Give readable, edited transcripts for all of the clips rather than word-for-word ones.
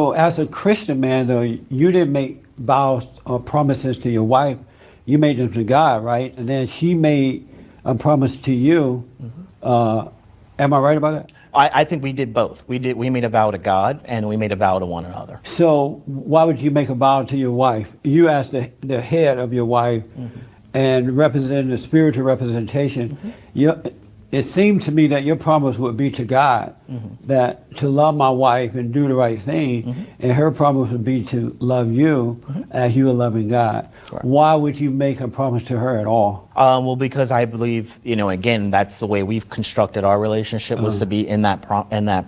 So as a Christian man, though, you didn't make vows or promises to your wife. You made them to God, right? And then she made a promise to you. Am I right about that? I think we did both. We made a vow to God and we made a vow to one another. So why would you make a vow to your wife? You as the head of your wife and represent the spiritual representation. It seemed to me that your promise would be to God, that to love my wife and do the right thing, and her promise would be to love you as you are loving God. Correct. Why would you make a promise to her at all? Well, because I believe, again, that's the way we've constructed our relationship, was to be in that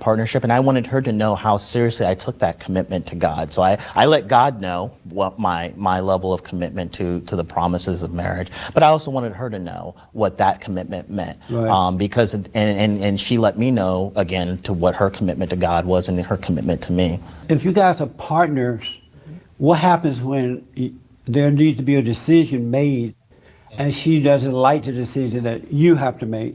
partnership, and I wanted her to know how seriously I took that commitment to God. So I let God know what my level of commitment to the promises of marriage, but I also wanted her to know what that commitment meant. Right. Because and she let me know again to what her commitment to God was and her commitment to me. If you guys are partners, what happens when there needs to be a decision made and she doesn't like the decision that you have to make?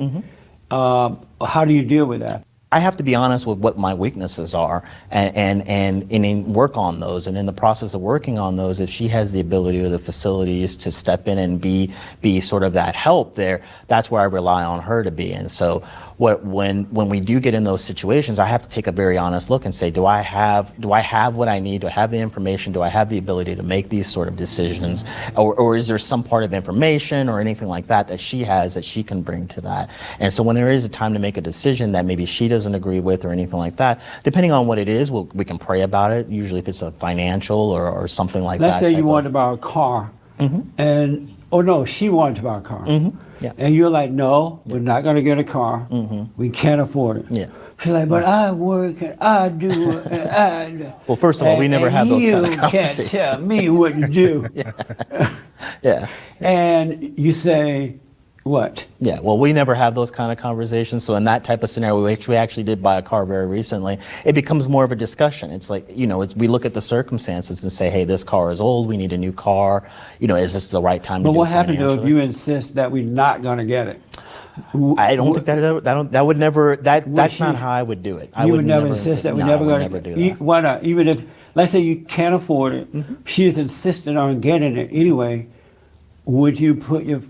How do you deal with that? I have to be honest with what my weaknesses are and work on those. And in the process of working on those, if she has the ability or the facilities to step in and be sort of that help there, that's where I rely on her to be. And so when we do get in those situations, I have to take a very honest look and say, do I have what I need? Do I have the information? Do I have the ability to make these sort of decisions? Or is there some part of information or anything like that she has that she can bring to that? And so when there is a time to make a decision that maybe she doesn't agree with or anything like that, depending on what it is, we can pray about it. Usually if it's a financial or something like that. Let's say you wanted to buy a car and, oh no, she wanted to buy a car. Yeah. And you're like, no, we're not going to get a car. We can't afford it. Yeah. She's like, but I work and I do and I do. Well, first of all, we never have those kind of conversations. You can't tell me what to do. Yeah. And you say, what? Yeah, well, we never have those kind of conversations. So in that type of scenario, which we actually did buy a car very recently, it becomes more of a discussion. It's like, we look at the circumstances and say, hey, this car is old. We need a new car. Is this the right time to do it? But what happens though if you insist that we're not going to get it? I don't think that would never, that's not how I would do it. You would never insist that we're never going to do that. Why not? Even if, let's say you can't afford it, she is insistent on getting it anyway, would you put your...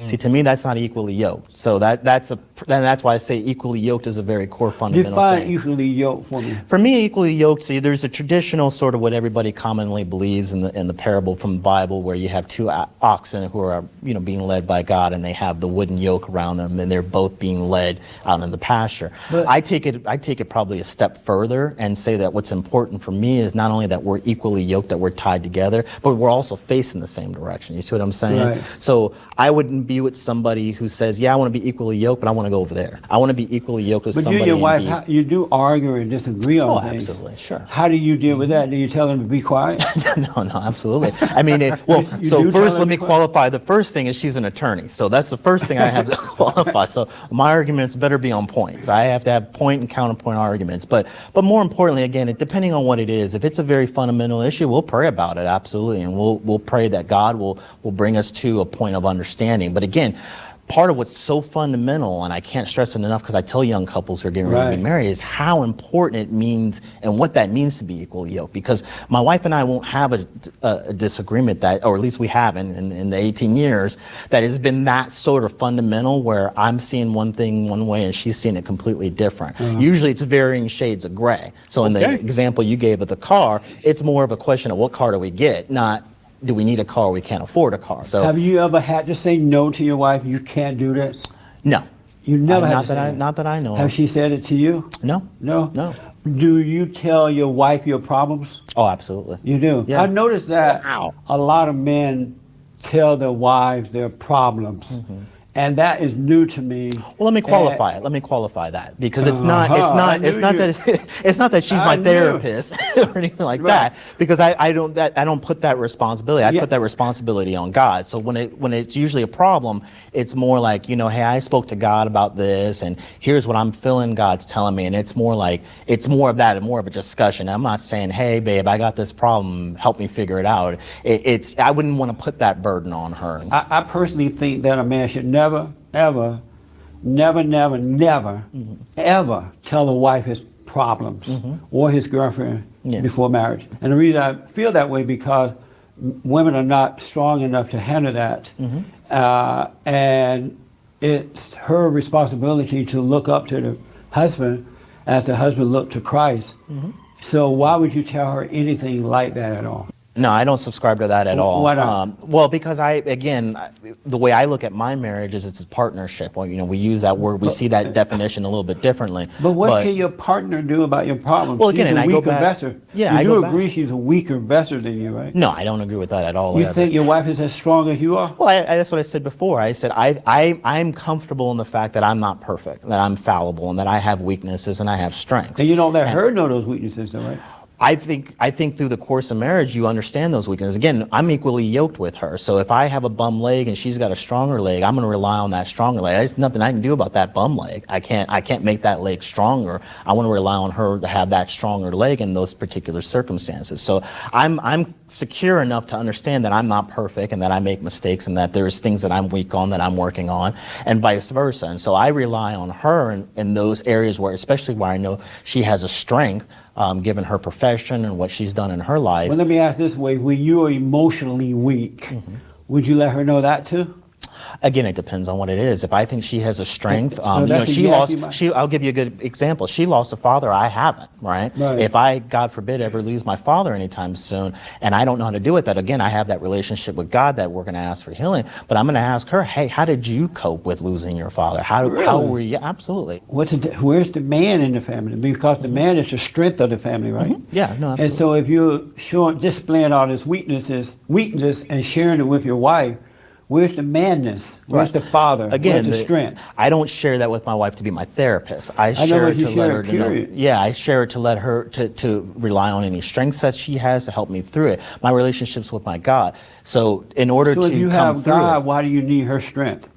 See, to me, that's not equally yoked. So that's why I say equally yoked is a very core fundamental Define thing. equally yoked for me. For me, equally yoked, see, there's a traditional sort of what everybody commonly believes in the parable from the Bible, where you have two oxen who are being led by God, and they have the wooden yoke around them, and they're both being led out in the pasture. But I take it probably a step further and say that what's important for me is not only that we're equally yoked, that we're tied together, but we're also facing the same direction. You see what I'm saying? Right. So I wouldn't be with somebody who says, yeah, I want to be equally yoked, but I want to go over there. I want to be equally yoked with somebody. But you and your wife, you do argue and disagree on things. Absolutely, sure. How do you deal with that? Do you tell them to be quiet? No, absolutely. I mean, so first let me qualify. The first thing is she's an attorney. So that's the first thing I have to qualify. So my arguments better be on points. I have to have point and counterpoint arguments. But more importantly, again, depending on what it is, if it's a very fundamental issue, we'll pray about it, absolutely. And we'll pray that God will bring us to a point of understanding. But again, part of what's so fundamental, and I can't stress it enough because I tell young couples who are getting ready to be married, is how important it means and what that means to be equally yoked. Because my wife and I won't have a disagreement that, or at least we haven't in the 18 years, that has been that sort of fundamental where I'm seeing one thing one way and she's seeing it completely different. Usually it's varying shades of gray. So in the example you gave of the car, it's more of a question of what car do we get, not do we need a car or we can't afford a car. So have you ever had to say no to your wife? You can't do this? No. You never had to say that? Not that I know of. Have she said it to you? No. No. Do you tell your wife your problems? Oh, absolutely. You do? Yeah. I noticed that a lot of men tell their wives their problems. And that is new to me. Well, let me qualify it. Let me qualify that, because it's not that she's my therapist or anything like that. Because I don't put that responsibility. I put that responsibility on God. So when it's usually a problem, it's more like, hey, I spoke to God about this, and here's what I'm feeling God's telling me, and it's more of that and more of a discussion. I'm not saying, hey, babe, I got this problem, help me figure it out. I wouldn't want to put that burden on her. I personally think that a man should never, ever tell a wife his problems or his girlfriend before marriage. And the reason I feel that way because women are not strong enough to handle that. And it's her responsibility to look up to the husband as the husband looked to Christ. So why would you tell her anything like that at all? No, I don't subscribe to that at all. Why not? Well, because the way I look at my marriage is it's a partnership. Well, we use that word, we see that definition a little bit differently. But what can your partner do about your problems? Well, again, she's and a I go weaker back. vessel. Yeah, you I do go agree back. she's a weaker vessel than you, right? No, I don't agree with that at all. You ever. think your wife is as strong as you are? Well, that's what I said before. I said I'm comfortable in the fact that I'm not perfect, that I'm fallible, and that I have weaknesses and I have strengths. And you don't let her know those weaknesses, though, right? I think through the course of marriage, you understand those weaknesses. Again, I'm equally yoked with her. So if I have a bum leg and she's got a stronger leg, I'm going to rely on that stronger leg. There's nothing I can do about that bum leg. I can't make that leg stronger. I want to rely on her to have that stronger leg in those particular circumstances. So I'm secure enough to understand that I'm not perfect and that I make mistakes and that there's things that I'm weak on that I'm working on, and vice versa. And so I rely on her in those areas where, especially where I know she has a strength. Given her profession and what she's done in her life. Well, let me ask this way. When you are emotionally weak, would you let her know that too? Again, it depends on what it is. If I think she has a strength, So that's a yes, I'll give you a good example. She lost a father. I haven't, right? If I, God forbid, ever lose my father anytime soon, and I don't know how to do with that, again, I have that relationship with God that we're going to ask for healing. But I'm going to ask her, hey, how did you cope with losing your father? How were you? Absolutely. Where's the man in the family? Because the man is the strength of the family, right? Yeah, no, absolutely. And so if you're displaying all this weakness and sharing it with your wife, where's the madness? Where's the father? Again, where's the strength? I don't share that with my wife to be my therapist. I know share what it you to share, let her to know. period. Yeah, I share it to let her to rely on any strengths that she has to help me through it. My relationships with my God. So in order So to if you come have through God, it, why do you need her strength?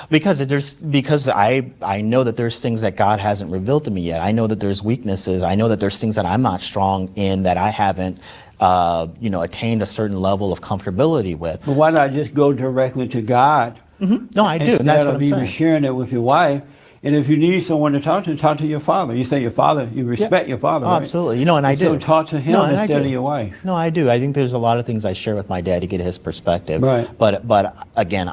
because I know that there's things that God hasn't revealed to me yet. I know that there's weaknesses. I know that there's things that I'm not strong in that I haven't attained a certain level of comfortability with. But why not just go directly to God? No, I do. And Instead that's what of I'm even saying. sharing it with your wife. And if you need someone to talk to your father. You say your father, you respect your father, Oh, right? absolutely. And I do. So talk to him No, and I instead do. of your wife. No, I do. I think there's a lot of things I share with my dad to get his perspective. Right. But again,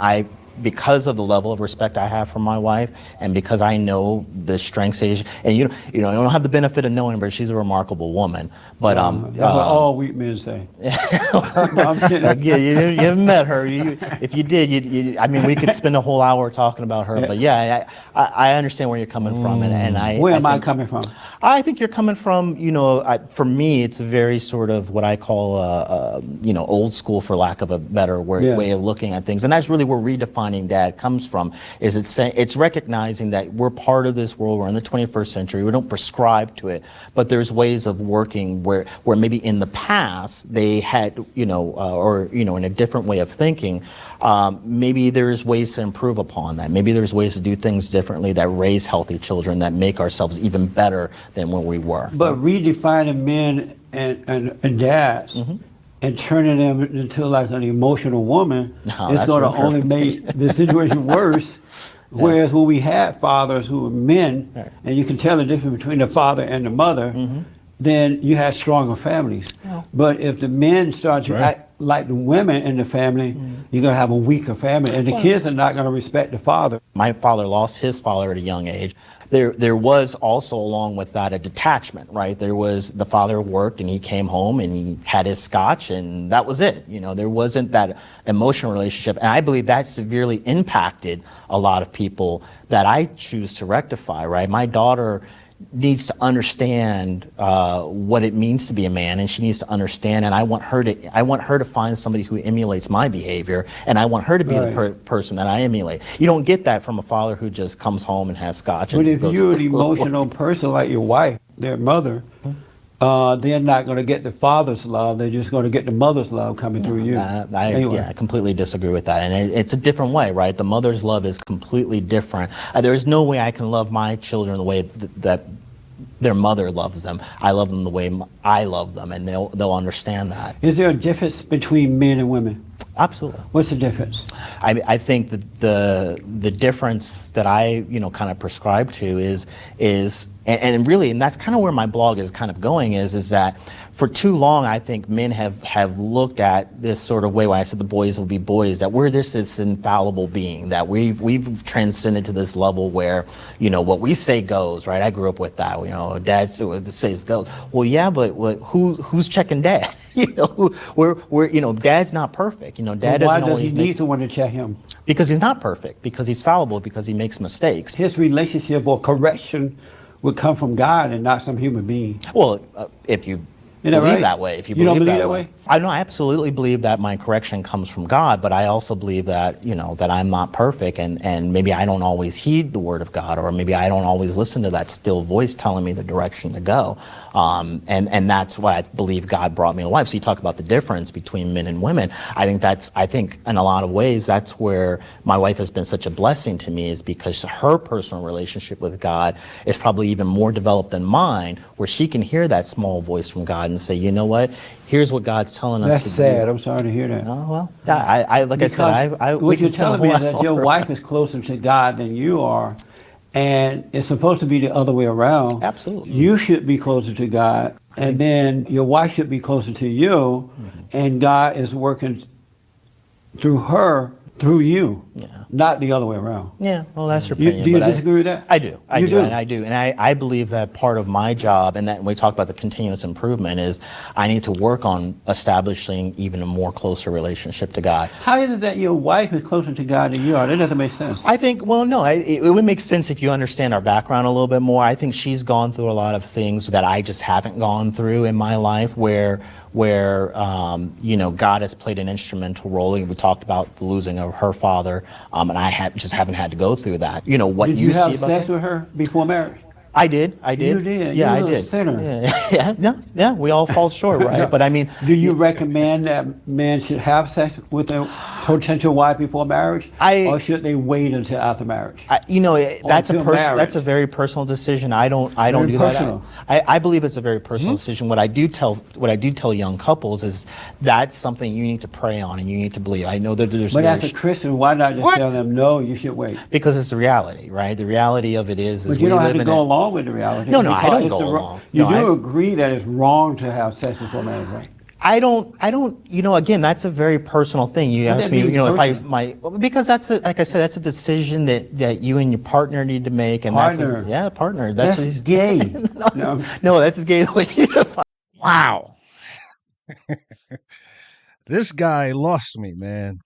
because of the level of respect I have for my wife, and because I know the strengths, and I don't have the benefit of knowing her, but she's a remarkable woman. But That's what all weak men say. No, I'm kidding. Again, you haven't met her. If you did, I mean, we could spend a whole hour talking about her. But yeah, I understand where you're coming from, and Where am I think- coming from? I think you're coming from, for me, it's a very sort of what I call, old school, for lack of a better way of looking at things. And that's really where redefining Dad comes from, is it's recognizing that we're part of this world, we're in the 21st century, we don't prescribe to it, but there's ways of working where maybe in the past they had, in a different way of thinking, maybe there's ways to improve upon that. Maybe there's ways to do things differently that raise healthy children, that make ourselves even better than when we were. But redefining men and dads and turning them into like an emotional woman No, is that's going to not only make the situation worse. Whereas when we had fathers who were men, and you can tell the difference between the father and the mother, then you had stronger families. But if the men start to act like the women in the family, you're going to have a weaker family, and the kids are not going to respect the father. My father lost his father at a young age. There was also, along with that, a detachment, right? There was, the father worked and he came home and he had his scotch and that was it. There wasn't that emotional relationship. And I believe that severely impacted a lot of people that I choose to rectify, right? My daughter needs to understand what it means to be a man, and she needs to understand, and I want her to find somebody who emulates my behavior, and I want her to be the person that I emulate. You don't get that from a father who just comes home and has scotch. But if you're an emotional person like your wife, their mother, they're not going to get the father's love. They're just going to get the mother's love coming through you. I completely disagree with that. And it's a different way, right? The mother's love is completely different. There's no way I can love my children the way that their mother loves them. I love them the way I love them, and they'll understand that. Is there a difference between men and women? Absolutely. What's the difference? I think that the difference that I kind of prescribe to is and really, and that's kind of where my blog is kind of going, is that for too long, I think men have looked at this sort of way when I said the boys will be boys, that we're this infallible being, that we've transcended to this level where, what we say goes, right? I grew up with that, dad says goes. Well, yeah, but who's checking dad? Dad's not perfect. Dad doesn't Why does always he need someone to check him? because he's not perfect, because he's fallible, because he makes mistakes. His relationship or correction would come from God and not some human being. Well, if you Isn't that believe right? that way, if you You don't believe believe that that way. way? I know, I absolutely believe that my correction comes from God, but I also believe that, that I'm not perfect, and maybe I don't always heed the word of God, or maybe I don't always listen to that still voice telling me the direction to go. And that's why I believe God brought me a wife. So you talk about the difference between men and women. I think in a lot of ways, that's where my wife has been such a blessing to me, is because her personal relationship with God is probably even more developed than mine, where she can hear that small voice from God and say, you know what, here's what God's telling us That's to do. sad. I'm sorry to hear that. Oh, well, yeah, like I said, What you're telling me is that your wife is closer to God than you are, and it's supposed to be the other way around. Absolutely. You should be closer to God, and then your wife should be closer to you, and God is working through her, through you, not the other way around. Yeah, well, that's your opinion. Do you but disagree with that? I do. I You do. do? And I do. And I believe that part of my job, and that when we talk about the continuous improvement, is I need to work on establishing even a more closer relationship to God. How is it that your wife is closer to God than you are? That doesn't make sense. I think, well, no, it would make sense if you understand our background a little bit more. I think she's gone through a lot of things that I just haven't gone through in my life, where God has played an instrumental role. We talked about the losing of her father, and I just haven't had to go through that. What Did you you see have about sex that? with her before marriage? I did. You did. Yeah, You I were a did. sinner. Yeah. We all fall short, right? But I mean, Do you recommend that men should have sex with a potential wife before marriage, or should they wait until after marriage? that's until marriage. that's a very personal decision. I don't do personal. that. I believe it's a very personal decision. What I do tell young couples is that's something you need to pray on and you need to believe. I know that there's But as a Christian, why not just tell them, no, you should wait? because it's the reality, right? The reality of it is But we you don't have live to in go a- along with the reality. No, I because don't it's go the along. You No, do agree that it's wrong to have sex before marriage, right? I don't, again, that's a very personal thing. You What does asked that me, mean, because like I said, that's a decision that you and your partner need to make. And Partner. Partner. That's gay. No, that's as gay as way you define. Wow. This guy lost me, man.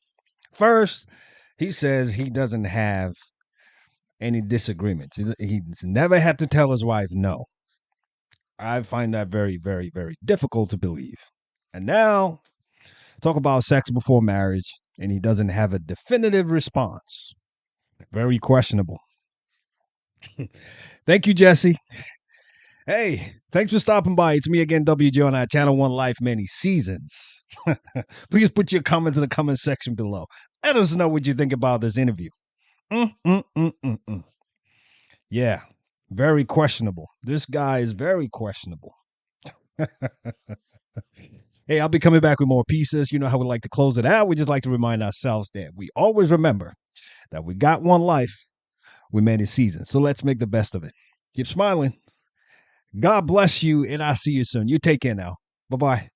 First, he says he doesn't have any disagreements. He's never had to tell his wife no. I find that very, very, very difficult to believe. And now, talk about sex before marriage, and he doesn't have a definitive response. Very questionable. Thank you, Jesse. Hey, thanks for stopping by. It's me again, WJ, on our Channel 1 Life many seasons. Please put your comments in the comment section below. Let us know what you think about this interview. Yeah, very questionable. This guy is very questionable. Hey, I'll be coming back with more pieces. You know how we like to close it out. We just like to remind ourselves that we always remember that we got one life with many seasons. So let's make the best of it. Keep smiling. God bless you, and I'll see you soon. You take care now. Bye-bye.